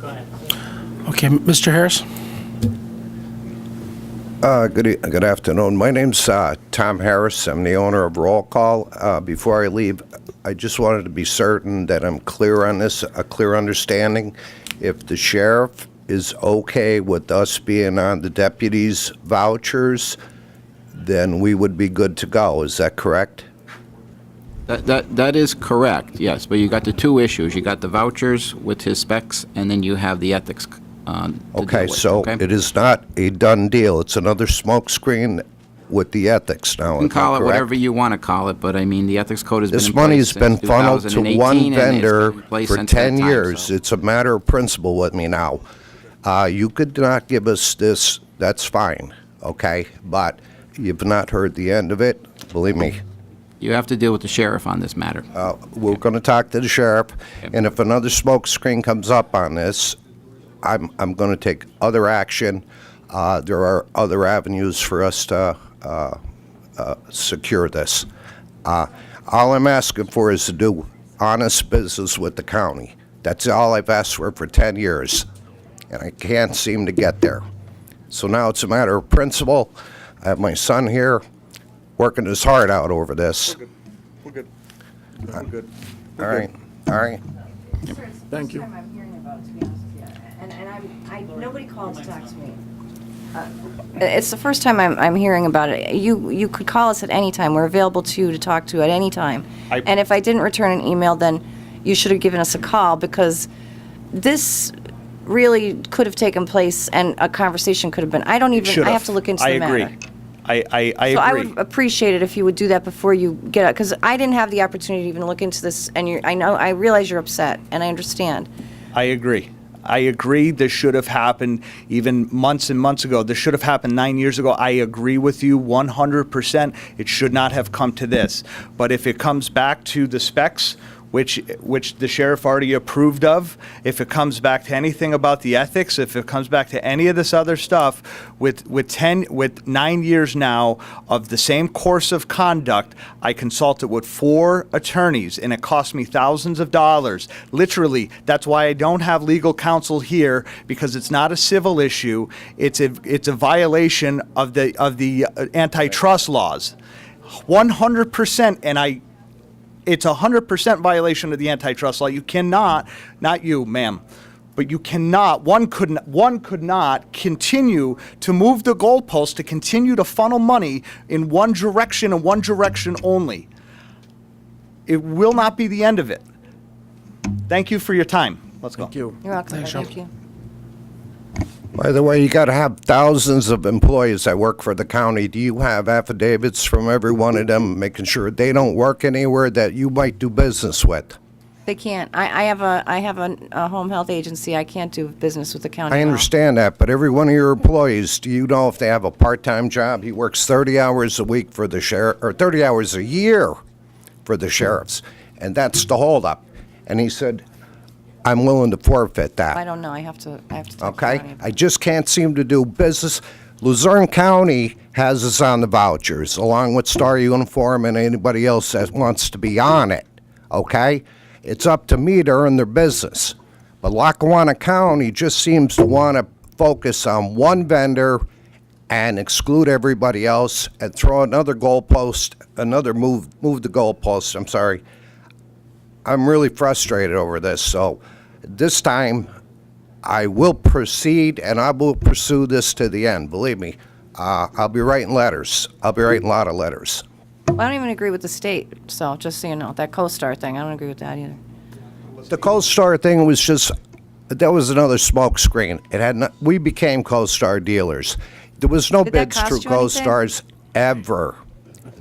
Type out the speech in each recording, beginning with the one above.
Go ahead. Okay, Mr. Harris? Good afternoon. My name's Tom Harris. I'm the owner of Roll Call. Before I leave, I just wanted to be certain that I'm clear on this, a clear understanding. If the sheriff is okay with us being on the deputies' vouchers, then we would be good to go. Is that correct? That is correct, yes, but you got the two issues. You got the vouchers with his specs, and then you have the ethics. To Okay, deal with, so okay? it is not a done deal. It's another smokescreen with the ethics now. You can Is that call it correct? whatever you want to call it, but I mean, the ethics code has been This in place money's been since funneled to 2018, one and it's been vendor in place for since that 10 time, years. so- It's a matter of principle with me now. You could not give us this, that's fine, okay? But you've not heard the end of it, believe me. You have to deal with the sheriff on this matter. We're going to talk to the sheriff, and if another smokescreen comes up on this, I'm going to take other action. There are other avenues for us to secure this. All I'm asking for is to do honest business with the county. That's all I've asked for 10 years, and I can't seem to get there. So now it's a matter of principle. I have my son here working his heart out over this. We're good. We're good. All right, all right. Thank you. First time I'm hearing about it, to be honest with you. And nobody called to talk to me. It's the first time I'm hearing about it. You could call us at any time. We're available to you to talk to at any time. And if I didn't return an email, then you should have given us a call, because this really could have taken place and a conversation could have been. I have to look into the matter. I agree. I agree. So I would appreciate it if you would do that before you get out, because I didn't have the opportunity to even look into this, and I realize you're upset, and I understand. I agree. I agree this should have happened even months and months ago. This should have happened 9 years ago. I agree with you 100%. It should not have come to this. But if it comes back to the specs, which the sheriff already approved of, if it comes back to anything about the ethics, if it comes back to any of this other stuff, with 9 years now of the same course of conduct, I consulted with 4 attorneys, and it cost me thousands of dollars. Literally, that's why I don't have legal counsel here, because it's not a civil issue. It's a violation of the antitrust laws, 100%, and it's a 100% violation of the antitrust law. You cannot, not you, ma'am, but you cannot, one could not continue to move the goalpost, to continue to funnel money in one direction and one direction only. It will not be the end of it. Thank you for your time. Let's go. Thank you. You're welcome. Thanks, Thank Sean. you. By the way, you got to have thousands of employees that work for the county. Do you have affidavits from every one of them, making sure they don't work anywhere that you might do business with? They can't. I have a home health agency. I can't do business with the county. I at all. understand that, but every one of your employees, do you know if they have a part-time job? He works 30 hours a week for the sheriff, or 30 hours a year for the sheriffs, and that's the holdup. And he said, I'm willing to forfeit that. I don't know. I have to talk to the Okay? county about I it. just can't seem to do business. Luzerne County has us on the vouchers, along with Star Uniform and anybody else that wants to be on it, okay? It's up to me to earn their business. But Lackawanna County just seems to want to focus on one vendor and exclude everybody else and throw another goalpost, move the goalpost, I'm sorry. I'm really frustrated over this, so this time I will proceed and I will pursue this to the end. Believe me, I'll be writing letters. I'll be writing a lot of letters. Well, I don't even agree with the state, so just so you know, that CoStar thing, I don't agree with that either. The CoStar thing was just, that was another smoke screen. It had not, we became CoStar dealers. There was no Did that bids cost through you anything? CoStars ever.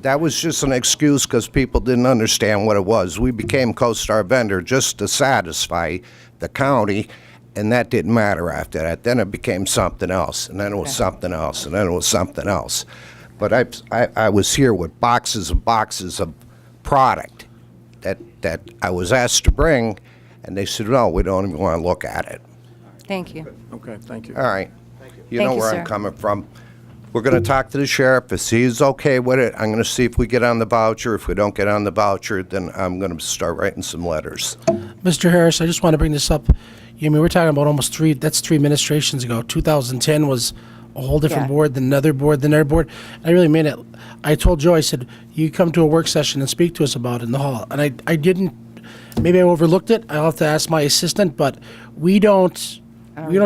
That was just an excuse because people didn't understand what it was. We became CoStar vendor just to satisfy the county, and that didn't matter after that. Then it became something else, and then it was something else, and then it was something else. But I was here with boxes and boxes of product that I was asked to bring, and they said, no, we don't even want to look at it. Thank you. Okay, thank you. All right. You Thank know you, where sir. I'm coming from. We're going to talk to the sheriff. If he's okay with it, I'm going to see if we get on the voucher. If we don't get on the voucher, then I'm going to start writing some letters. Mr. Harris, I just want to bring this up. You mean, we're talking about almost that's three administrations ago. 2010 was a whole different Yeah. board, than another board, than another board. I really mean it. I told Joe, I said, you come to a work session and speak to us about it in the hall. And I didn't, maybe I overlooked it. I'll have to ask my assistant, but we don't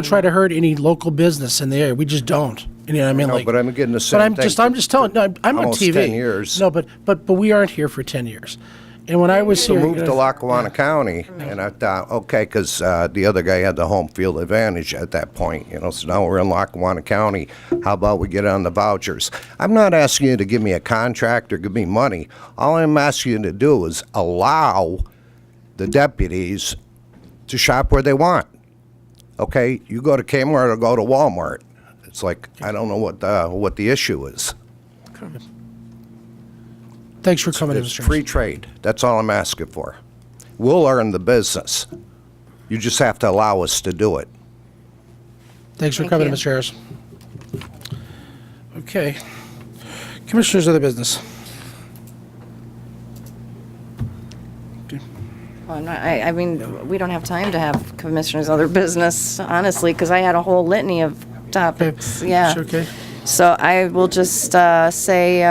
try to hurt any local business in the area. We just don't. You know what I mean? No, but I'm getting the same But thing I'm just telling, no, I'm on almost TV. 10 years. No, but we aren't here for 10 years. And when I was So here. moved to Lackawanna County, and I thought, okay, because the other guy had the home field advantage at that point, so now we're in Lackawanna County. How about we get on the vouchers? I'm not asking you to give me a contract or give me money. All I'm asking you to do is allow the deputies to shop where they want. Okay, you go to Kmart or go to Walmart. It's like, I don't know what the issue is. Thanks for coming in, It's Mr. free Harris. trade. That's all I'm asking for. We'll earn the business. You just have to allow us to do it. Thanks for Thank coming in, you. Mr. Harris. Okay. Commissioners of the business. Well, I mean, we don't have time to have commissioners' other business, honestly, because I had a whole litany of topics, yeah. It's okay. So I will just say,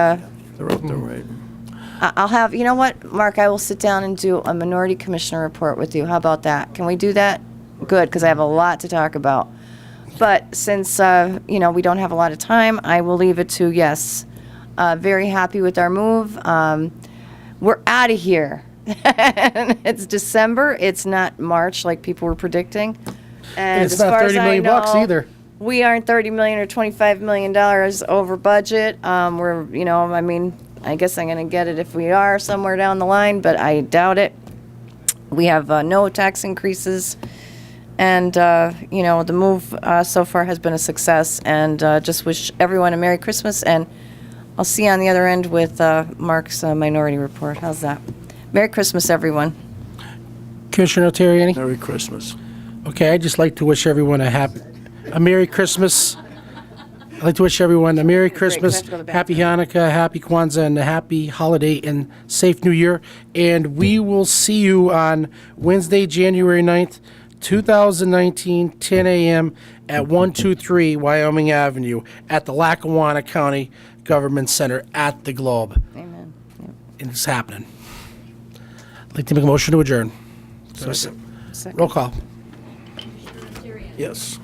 I'll have, you know what, Mark, I will sit down and do a minority commissioner report with you. How about that? Can we do that? Good, because I have a lot to talk about. But since, we don't have a lot of time, I will leave it to yes. Very happy with our move. We're out of here. It's December. It's not March like people were predicting. And It's as not far as 30 I million bucks know, either. we aren't 30 million or 25 million dollars over budget. I guess I'm going to get it if we are somewhere down the line, but I doubt it. We have no tax increases, and the move so far has been a success. And just wish everyone a Merry Christmas, and I'll see you on the other end with Mark's minority report. How's that? Merry Christmas, everyone. Commissioner Terriani? Merry Christmas. Okay, I'd just like to wish everyone a Merry Christmas. I'd like to wish everyone a Merry Christmas, have to go to the Happy Hanukkah, Happy Kwanzaa, and a Happy Holiday and safe New Year. And we will see you on Wednesday, January 9th, 2019, 10 a.m. at 123 Wyoming Avenue at the Lackawanna County Government Center at the Globe. Amen. And it's happening. I'd like to make a motion to adjourn. Second. Roll call. Yes.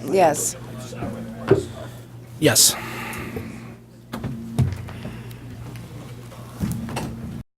Yes. Yes.